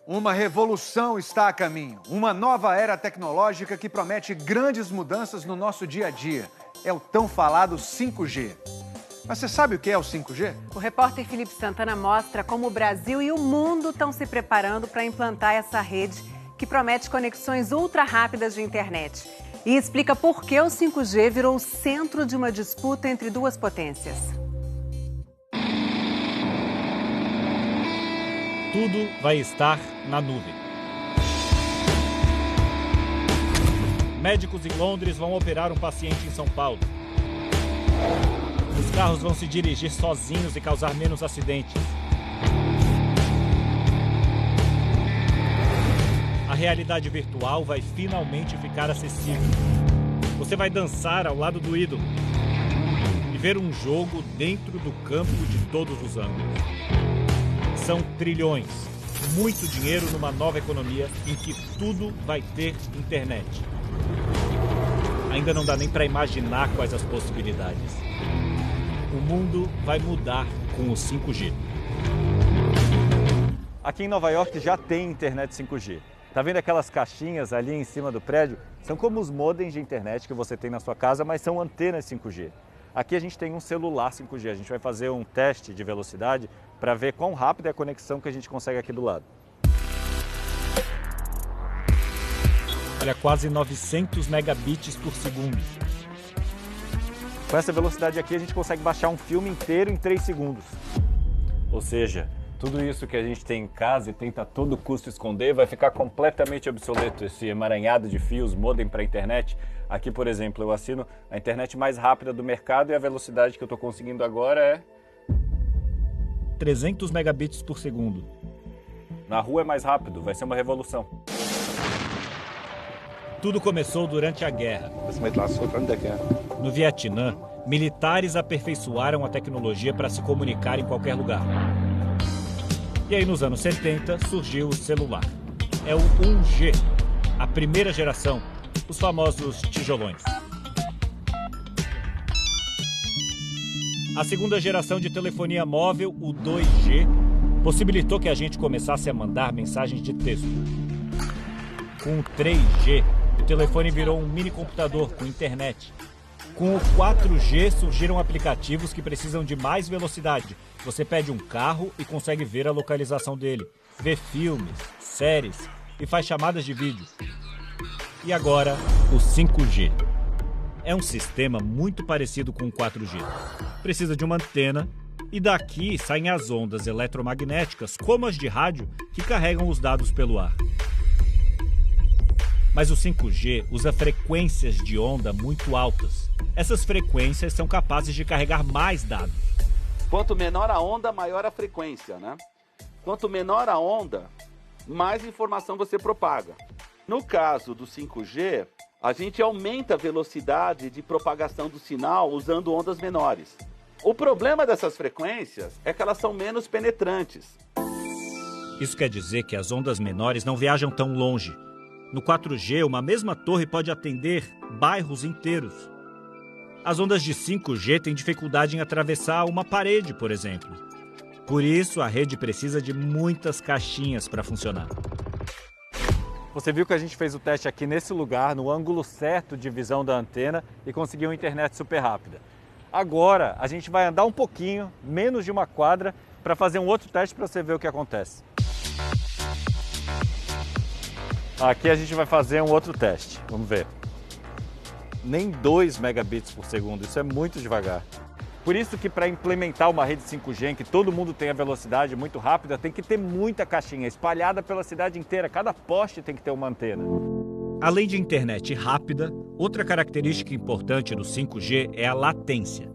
Uma revolução está a caminho. Uma nova era tecnológica que promete grandes mudanças no nosso dia a dia. É o tão falado 5G. Mas você sabe o que é o 5G? O repórter Felipe Santana mostra como o Brasil e o mundo estão se preparando para implantar essa rede que promete conexões ultra rápidas de internet. E explica por que o 5G virou o centro de uma disputa entre duas potências. Tudo vai estar na nuvem. Médicos em Londres vão operar um paciente em São Paulo. Os carros vão se dirigir sozinhos e causar menos acidentes. A realidade virtual vai finalmente ficar acessível. Você vai dançar ao lado do ídolo e ver um jogo dentro do campo de todos os ângulos. São trilhões, muito dinheiro numa nova economia em que tudo vai ter internet. Ainda não dá nem para imaginar quais as possibilidades. O mundo vai mudar com o 5G. Aqui em Nova York já tem internet 5G. Tá vendo aquelas caixinhas ali em cima do prédio? São como os modems de internet que você tem na sua casa, mas são antenas 5G. Aqui a gente tem um celular 5G. A gente vai fazer um teste de velocidade para ver quão rápida é a conexão que a gente consegue aqui do lado. Olha, quase 900 megabits por segundo. Com essa velocidade aqui a gente consegue baixar um filme inteiro em 3 segundos. Ou seja, tudo isso que a gente tem em casa e tenta a todo custo esconder vai ficar completamente obsoleto. Esse emaranhado de fios, modem para a internet. Aqui, por exemplo, eu assino a internet mais rápida do mercado e a velocidade que eu estou conseguindo agora é 300 megabits por segundo. Na rua é mais rápido, vai ser uma revolução. Tudo começou durante a guerra. No Vietnã, militares aperfeiçoaram a tecnologia para se comunicar em qualquer lugar. E aí, nos anos 70, surgiu o celular. É o 1G, a primeira geração, os famosos tijolões. A segunda geração de telefonia móvel, o 2G, possibilitou que a gente começasse a mandar mensagens de texto. Com o 3G, o telefone virou um mini computador com internet. Com o 4G surgiram aplicativos que precisam de mais velocidade. Você pede um carro e consegue ver a localização dele, vê filmes, séries e faz chamadas de vídeo. E agora, o 5G. É um sistema muito parecido com o 4G. Precisa de uma antena e daqui saem as ondas eletromagnéticas, como as de rádio, que carregam os dados pelo ar. Mas o 5G usa frequências de onda muito altas. Essas frequências são capazes de carregar mais dados. Quanto menor a onda, maior a frequência, né? Quanto menor a onda, mais informação você propaga. No caso do 5G, a gente aumenta a velocidade de propagação do sinal usando ondas menores. O problema dessas frequências é que elas são menos penetrantes. Isso quer dizer que as ondas menores não viajam tão longe. No 4G, uma mesma torre pode atender bairros inteiros. As ondas de 5G têm dificuldade em atravessar uma parede, por exemplo. Por isso, a rede precisa de muitas caixinhas para funcionar. Você viu que a gente fez o teste aqui nesse lugar, no ângulo certo de visão da antena e conseguiu uma internet super rápida. Agora, a gente vai andar um pouquinho, menos de uma quadra, para fazer um outro teste para você ver o que acontece. Aqui a gente vai fazer um outro teste, vamos ver. Nem 2 megabits por segundo, isso é muito devagar. Por isso que para implementar uma rede 5G em que todo mundo tenha velocidade muito rápida, tem que ter muita caixinha espalhada pela cidade inteira, cada poste tem que ter uma antena. Além de internet rápida, outra característica importante do 5G é a latência.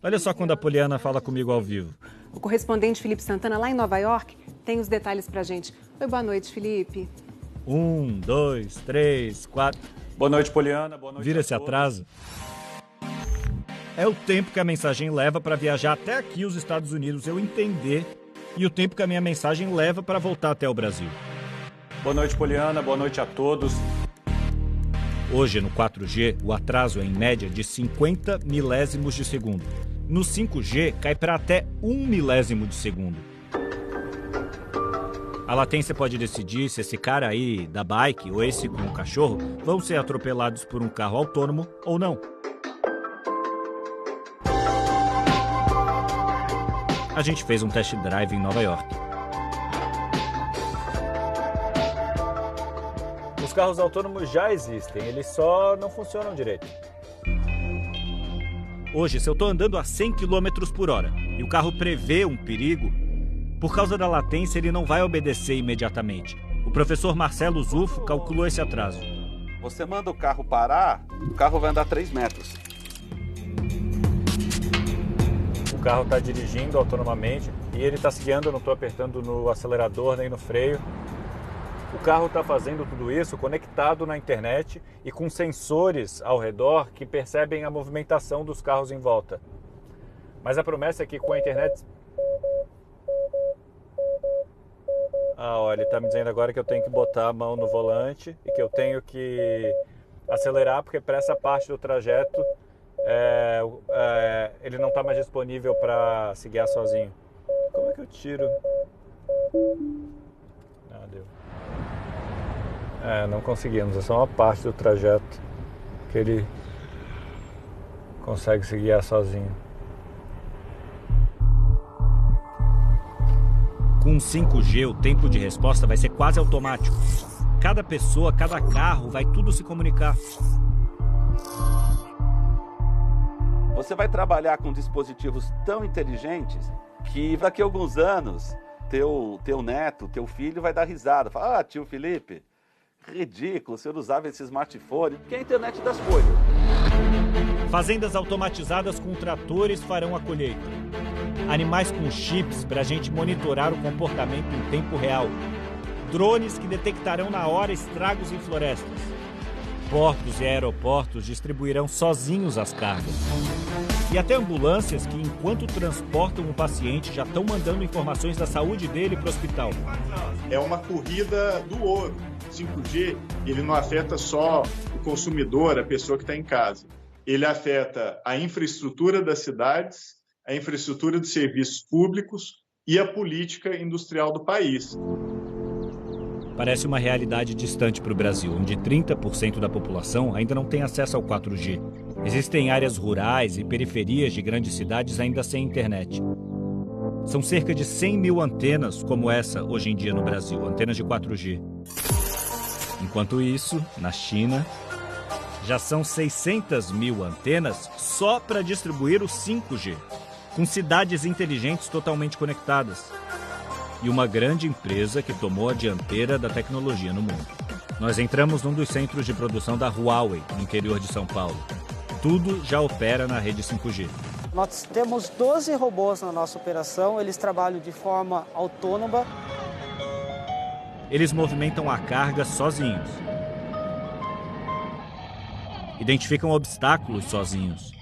Olha só quando a Poliana fala comigo ao vivo. O correspondente Felipe Santana, lá em Nova York, tem os detalhes pra gente. Oi, boa noite, Felipe. 1, 2, 3, 4... Boa noite, Poliana. Boa noite. Vira esse atraso. É o tempo que a mensagem leva para viajar até aqui os Estados Unidos, eu entender, e o tempo que a minha mensagem leva para voltar até o Brasil. Boa noite, Poliana. Boa noite a todos. Hoje, no 4G, o atraso é em média de 50 milésimos de segundo. No 5G, cai para até 1 milésimo de segundo. A latência pode decidir se esse cara aí da bike ou esse com o cachorro vão ser atropelados por um carro autônomo ou não. A gente fez um test drive em Nova York. Os carros autônomos já existem, eles só não funcionam direito. Hoje, se eu estou andando a 100 km por hora e o carro prevê um perigo, por causa da latência ele não vai obedecer imediatamente. O professor Marcelo Zufo calculou esse atraso. Você manda o carro parar, o carro vai andar 3 metros. O carro está dirigindo autonomamente e ele está se guiando, eu não estou apertando no acelerador nem no freio. O carro está fazendo tudo isso conectado na internet e com sensores ao redor que percebem a movimentação dos carros em volta. Mas a promessa é que com a internet... Olha, ele está me dizendo agora que eu tenho que botar a mão no volante e que eu tenho que acelerar, porque para essa parte do trajeto ele não está mais disponível para se guiar sozinho. Como é que eu tiro? Deu. Não conseguimos, é só uma parte do trajeto que ele consegue se guiar sozinho. Com 5G, o tempo de resposta vai ser quase automático. Cada pessoa, cada carro, vai tudo se comunicar. Você vai trabalhar com dispositivos tão inteligentes que daqui a alguns anos, teu neto, teu filho vai dar risada. Fala, tio Felipe, ridículo, o senhor usava esse smartphone, que é a internet das coisas. Fazendas automatizadas com tratores farão a colheita. Animais com chips para a gente monitorar o comportamento em tempo real. Drones que detectarão na hora estragos em florestas. Portos e aeroportos distribuirão sozinhos as cargas. E até ambulâncias que, enquanto transportam o paciente, já estão mandando informações da saúde dele para o hospital. É uma corrida do ouro. 5G, ele não afeta só o consumidor, a pessoa que está em casa. Ele afeta a infraestrutura das cidades, a infraestrutura de serviços públicos e a política industrial do país. Parece uma realidade distante para o Brasil, onde 30% da população ainda não tem acesso ao 4G. Existem áreas rurais e periferias de grandes cidades ainda sem internet. São cerca de 100 mil antenas como essa hoje em dia no Brasil, antenas de 4G. Enquanto isso, na China, já são 600 mil antenas só para distribuir o 5G, com cidades inteligentes totalmente conectadas. E uma grande empresa que tomou a dianteira da tecnologia no mundo. Nós entramos num dos centros de produção da Huawei, no interior de São Paulo. Tudo já opera na rede 5G. Nós temos 12 robôs na nossa operação, eles trabalham de forma autônoma. Eles movimentam a carga sozinhos. Identificam obstáculos sozinhos.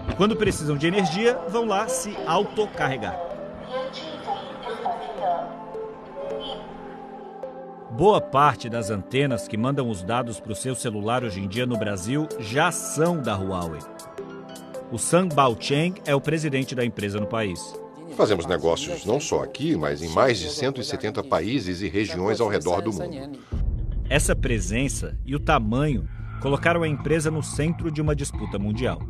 E quando precisam de energia, vão lá se autocarregar. Boa parte das antenas que mandam os dados para o seu celular hoje em dia no Brasil já são da Huawei. O Sang Baocheng é o presidente da empresa no país. Fazemos negócios não só aqui, mas em mais de 170 países e regiões ao redor do mundo. Essa presença e o tamanho colocaram a empresa no centro de uma disputa mundial.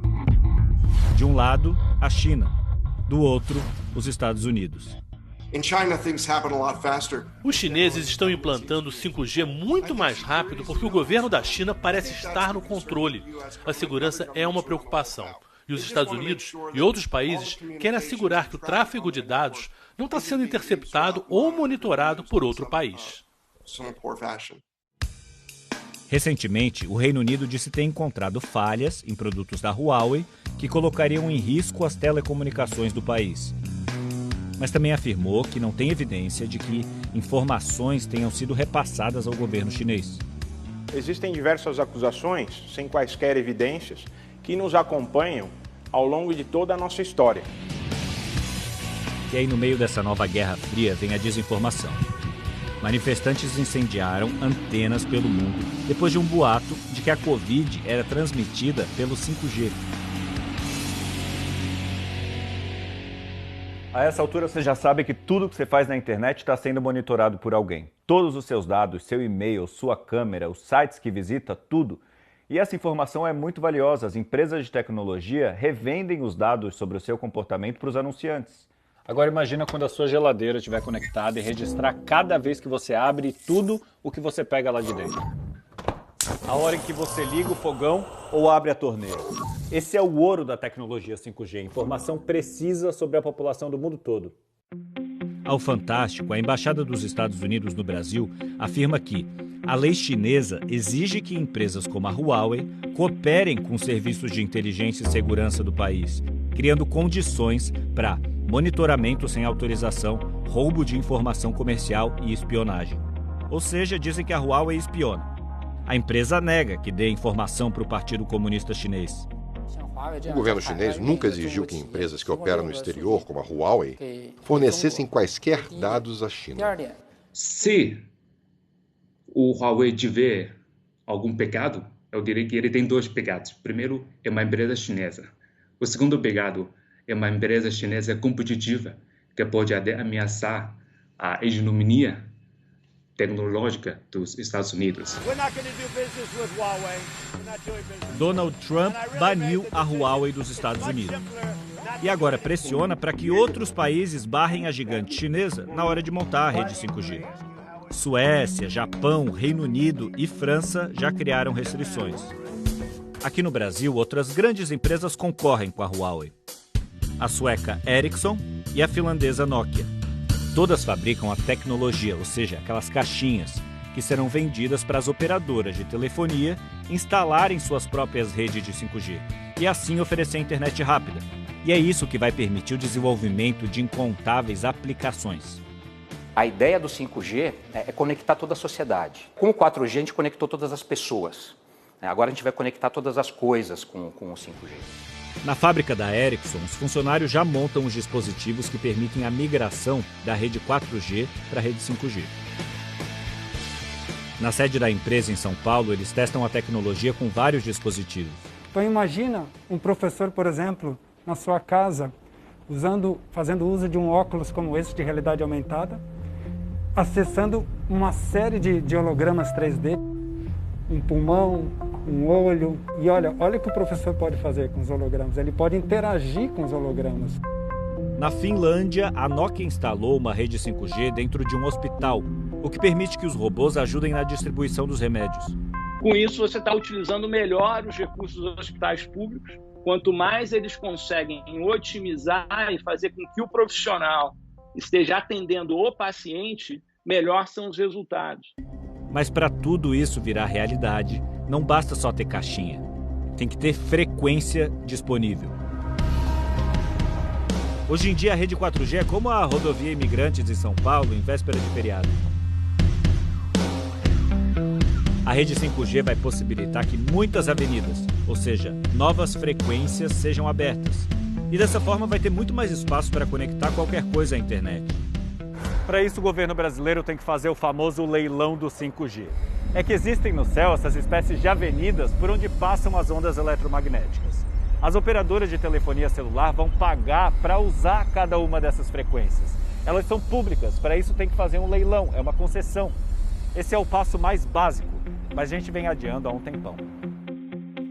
De um lado, a China. Do outro, os Estados Unidos. Os chineses estão implantando 5G muito mais rápido porque o governo da China parece estar no controle. A segurança é uma preocupação. E os Estados Unidos e outros países querem assegurar que o tráfego de dados não está sendo interceptado ou monitorado por outro país. Recentemente, o Reino Unido disse ter encontrado falhas em produtos da Huawei que colocariam em risco as telecomunicações do país. Mas também afirmou que não tem evidência de que informações tenham sido repassadas ao governo chinês. Existem diversas acusações, sem quaisquer evidências, que nos acompanham ao longo de toda a nossa história. E aí, no meio dessa nova Guerra Fria, vem a desinformação. Manifestantes incendiaram antenas pelo mundo depois de um boato de que a Covid era transmitida pelo 5G. A essa altura você já sabe que tudo que você faz na internet está sendo monitorado por alguém. Todos os seus dados, seu e-mail, sua câmera, os sites que visita, tudo. E essa informação é muito valiosa. As empresas de tecnologia revendem os dados sobre o seu comportamento para os anunciantes. Agora imagina quando a sua geladeira estiver conectada e registrar cada vez que você abre tudo o que você pega lá de dentro. A hora em que você liga o fogão ou abre a torneira. Esse é o ouro da tecnologia 5G, informação precisa sobre a população do mundo todo. Ao Fantástico, a Embaixada dos Estados Unidos no Brasil afirma que a lei chinesa exige que empresas como a Huawei cooperem com serviços de inteligência e segurança do país, criando condições para monitoramento sem autorização, roubo de informação comercial e espionagem. Ou seja, dizem que a Huawei espiona. A empresa nega que dê informação para o Partido Comunista Chinês. O governo chinês nunca exigiu que empresas que operam no exterior, como a Huawei, fornecessem quaisquer dados à China. Se o Huawei tiver algum pecado, eu diria que ele tem dois pecados. Primeiro, é uma empresa chinesa. O segundo pecado é uma empresa chinesa competitiva que pode ameaçar a hegemonia tecnológica dos Estados Unidos. Donald Trump baniu a Huawei dos Estados Unidos. E agora pressiona para que outros países barrem a gigante chinesa na hora de montar a rede 5G. Suécia, Japão, Reino Unido e França já criaram restrições. Aqui no Brasil, outras grandes empresas concorrem com a Huawei. A sueca Ericsson e a finlandesa Nokia. Todas fabricam a tecnologia, ou seja, aquelas caixinhas, que serão vendidas para as operadoras de telefonia instalarem suas próprias redes de 5G e assim oferecer internet rápida. E é isso que vai permitir o desenvolvimento de incontáveis aplicações. A ideia do 5G é conectar toda a sociedade. Com o 4G a gente conectou todas as pessoas. Agora a gente vai conectar todas as coisas com o 5G. Na fábrica da Ericsson, os funcionários já montam os dispositivos que permitem a migração da rede 4G para a rede 5G. Na sede da empresa em São Paulo, eles testam a tecnologia com vários dispositivos. Então imagina um professor, por exemplo, na sua casa, fazendo uso de um óculos como esse de realidade aumentada, acessando uma série de hologramas 3D, um pulmão, um olho. E olha o que o professor pode fazer com os hologramas. Ele pode interagir com os hologramas. Na Finlândia, a Nokia instalou uma rede 5G dentro de um hospital, o que permite que os robôs ajudem na distribuição dos remédios. Com isso, você está utilizando melhor os recursos dos hospitais públicos. Quanto mais eles conseguem otimizar e fazer com que o profissional esteja atendendo o paciente, melhor são os resultados. Mas para tudo isso virar realidade, não basta só ter caixinha. Tem que ter frequência disponível. Hoje em dia a rede 4G é como a rodovia Imigrantes em São Paulo em véspera de feriado. A rede 5G vai possibilitar que muitas avenidas, ou seja, novas frequências, sejam abertas. E dessa forma vai ter muito mais espaço para conectar qualquer coisa à internet. Para isso, o governo brasileiro tem que fazer o famoso leilão do 5G. É que existem no céu essas espécies de avenidas por onde passam as ondas eletromagnéticas. As operadoras de telefonia celular vão pagar para usar cada uma dessas frequências. Elas são públicas, para isso tem que fazer um leilão, é uma concessão. Esse é o passo mais básico, mas a gente vem adiando há um tempão.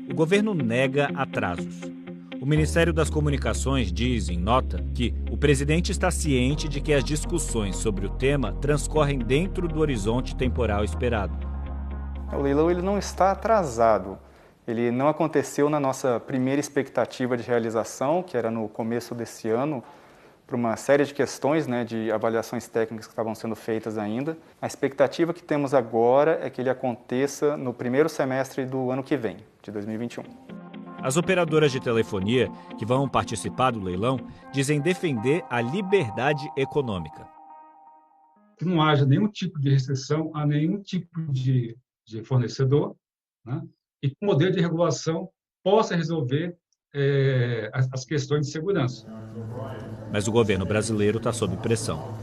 O governo nega atrasos. O Ministério das Comunicações diz, em nota, que o presidente está ciente de que as discussões sobre o tema transcorrem dentro do horizonte temporal esperado. O leilão ele não está atrasado. Ele não aconteceu na nossa primeira expectativa de realização, que era no começo desse ano, por uma série de questões, de avaliações técnicas que estavam sendo feitas ainda. A expectativa que temos agora é que ele aconteça no primeiro semestre do ano que vem, de 2021. As operadoras de telefonia que vão participar do leilão dizem defender a liberdade econômica. Que não haja nenhum tipo de restrição a nenhum tipo de fornecedor, e que o modelo de regulação possa resolver as questões de segurança. Mas o governo brasileiro está sob pressão.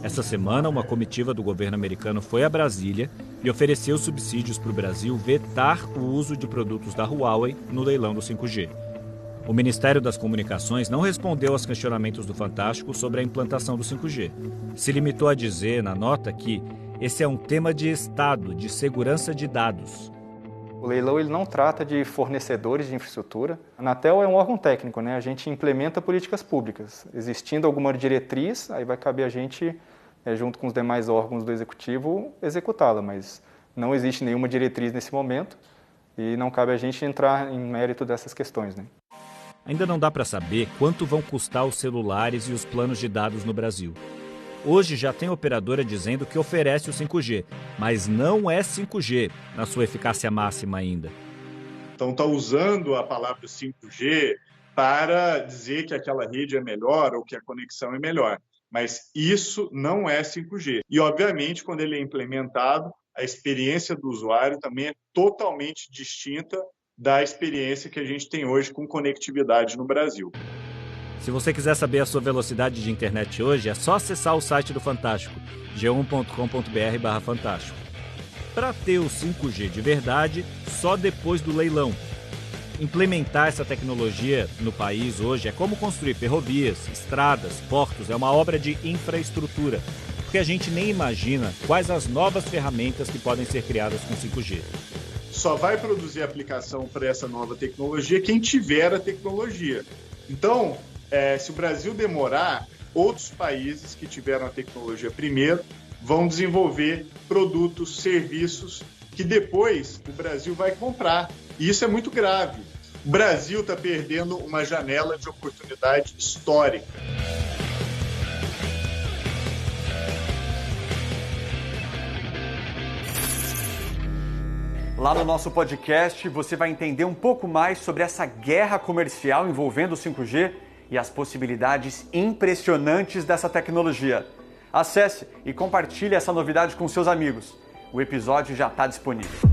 Essa semana, uma comitiva do governo americano foi a Brasília e ofereceu subsídios para o Brasil vetar o uso de produtos da Huawei no leilão do 5G. O Ministério das Comunicações não respondeu aos questionamentos do Fantástico sobre a implantação do 5G. Se limitou a dizer na nota que esse é um tema de Estado, de segurança de dados. O leilão ele não trata de fornecedores de infraestrutura. A Anatel é um órgão técnico, né? A gente implementa políticas públicas. Existindo alguma diretriz, aí vai caber a gente, junto com os demais órgãos do Executivo, executá-la. Mas não existe nenhuma diretriz nesse momento e não cabe a gente entrar em mérito dessas questões, né? Ainda não dá para saber quanto vão custar os celulares e os planos de dados no Brasil. Hoje já tem operadora dizendo que oferece o 5G, mas não é 5G na sua eficácia máxima ainda. Então está usando a palavra 5G para dizer que aquela rede é melhor ou que a conexão é melhor. Mas isso não é 5G. E, obviamente, quando ele é implementado, a experiência do usuário também é totalmente distinta da experiência que a gente tem hoje com conectividade no Brasil. Se você quiser saber a sua velocidade de internet hoje, é só acessar o site do Fantástico, g1.com.br/fantástico. Para ter o 5G de verdade, só depois do leilão. Implementar essa tecnologia no país hoje é como construir ferrovias, estradas, portos, é uma obra de infraestrutura, porque a gente nem imagina quais as novas ferramentas que podem ser criadas com 5G. Só vai produzir aplicação para essa nova tecnologia quem tiver a tecnologia. Então, se o Brasil demorar, outros países que tiveram a tecnologia primeiro vão desenvolver produtos, serviços que depois o Brasil vai comprar. E isso é muito grave. O Brasil está perdendo uma janela de oportunidade histórica. Lá no nosso podcast, você vai entender um pouco mais sobre essa guerra comercial envolvendo o 5G e as possibilidades impressionantes dessa tecnologia. Acesse e compartilhe essa novidade com seus amigos. O episódio já está disponível.